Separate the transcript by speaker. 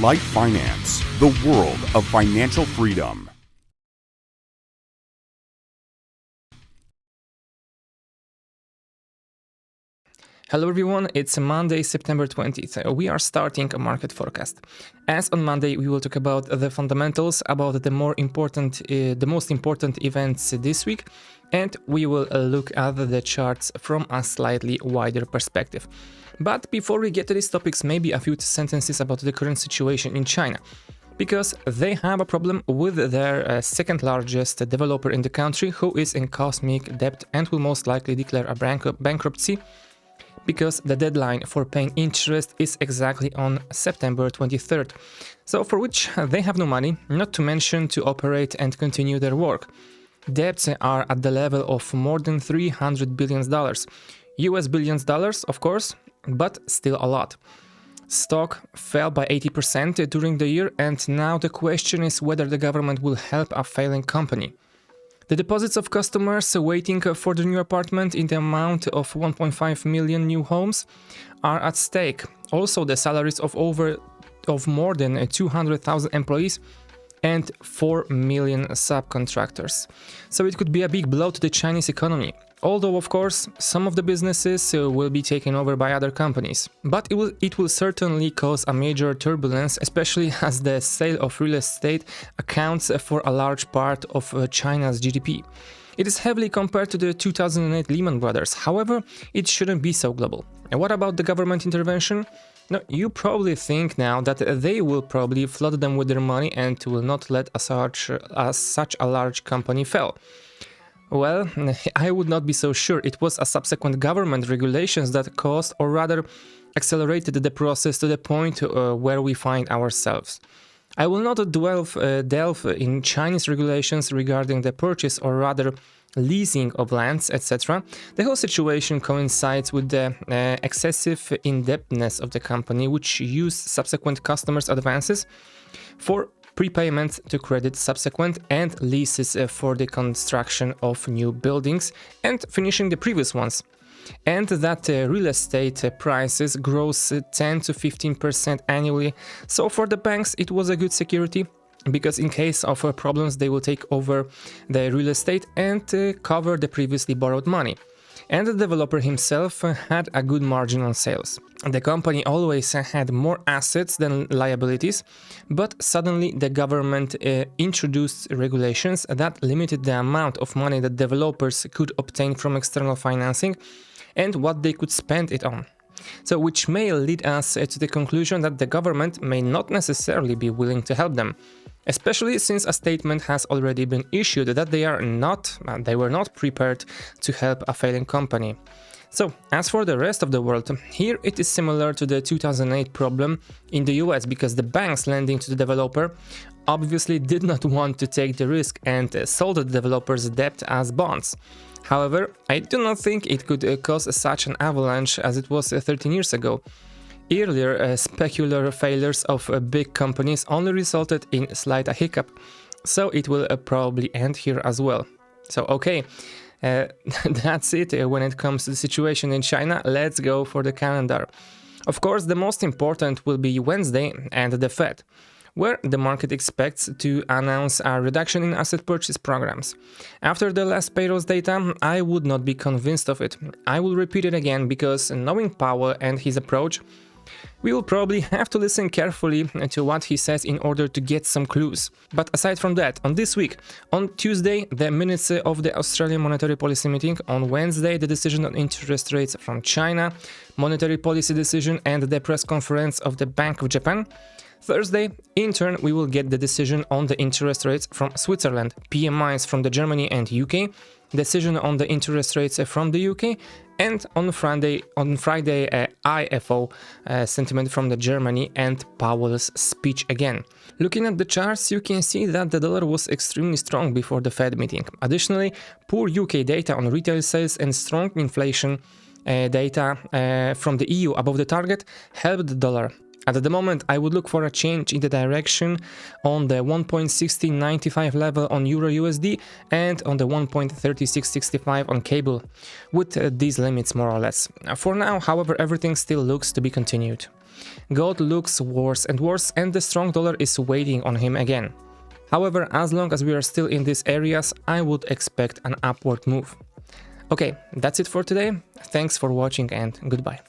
Speaker 1: LiteFinance, the world of financial freedom.
Speaker 2: Hello everyone, it's Monday, September 20th. We are starting a market forecast. As on Monday, we will talk about the fundamentals, about the most important events this week, and we will look at the charts from a slightly wider perspective. But before we get to these topics, maybe a few sentences about the current situation in China. Because they have a problem with their second largest developer in the country, who is in cosmic debt and will most likely declare a bankruptcy, because the deadline for paying interest is exactly on September 23rd, so for which they have no money, not to mention to operate and continue their work. Debts are at the level of more than $300 billion. US billions dollars, of course, but still a lot. Stock fell by 80% during the year, and now the question is whether the government will help a failing company. The deposits of customers waiting for the new apartment in the amount of 1.5 million new homes are at stake. Also, the salaries of more than 200,000 employees and 4 million subcontractors. So it could be a big blow to the Chinese economy. Although, of course, some of the businesses will be taken over by other companies. But it will certainly cause a major turbulence, especially as the sale of real estate accounts for a large part of China's GDP. It is heavily compared to the 2008 Lehman Brothers, however, it shouldn't be so global. And what about the government intervention? Now, you probably think now that they will probably flood them with their money and will not let such a large company fail. Well, I would not be so sure. It was a subsequent government regulations that caused, or rather accelerated, the process to the point where we find ourselves. I will not delve in Chinese regulations regarding the purchase, or rather leasing of lands, etc. The whole situation coincides with the excessive indebtedness of the company, which used subsequent customers' advances for prepayments to credit subsequent and leases for the construction of new buildings and finishing the previous ones. And that real estate prices grows 10 to 15% annually. So for the banks, it was a good security, because in case of problems, they will take over the real estate and cover the previously borrowed money. And the developer himself had a good margin on sales. The company always had more assets than liabilities, but suddenly the government introduced regulations that limited the amount of money that developers could obtain from external financing and what they could spend it on. So which may lead us to the conclusion that the government may not necessarily be willing to help them, especially since a statement has already been issued that they were not prepared to help a failing company. So, as for the rest of the world, here it is similar to the 2008 problem in the US, because the banks lending to the developer obviously did not want to take the risk and sold the developer's debt as bonds. However, I do not think it could cause such an avalanche as it was 13 years ago. Earlier, specular failures of big companies only resulted in slight hiccup, so it will probably end here as well. So, okay, that's it when it comes to the situation in China. Let's go for the calendar. Of course, the most important will be Wednesday and the Fed, where the market expects to announce a reduction in asset purchase programs. After the last payrolls data, I would not be convinced of it. I will repeat it again, because knowing Powell and his approach, we will probably have to listen carefully to what he says in order to get some clues. But aside from that, on this week, on Tuesday, the minutes of the Australian monetary policy meeting, on Wednesday, the decision on interest rates from China, monetary policy decision and the press conference of the Bank of Japan. Thursday, in turn, we will get the decision on the interest rates from Switzerland, PMIs from the Germany and UK, decision on the interest rates from the UK, and on Friday, IFO sentiment from the Germany and Powell's speech again. Looking at the charts, you can see that the dollar was extremely strong before the Fed meeting. Additionally, poor UK data on retail sales and strong inflation data from the EU above the target helped the dollar. At the moment, I would look for a change in the direction on the 1.1695 level on Euro USD and on the 1.3665 on cable, with these limits more or less. For now, however, everything still looks to be continued. Gold looks worse and worse, and the strong dollar is waiting on him again. However, as long as we are still in these areas, I would expect an upward move. Okay, that's it for today. Thanks for watching and goodbye.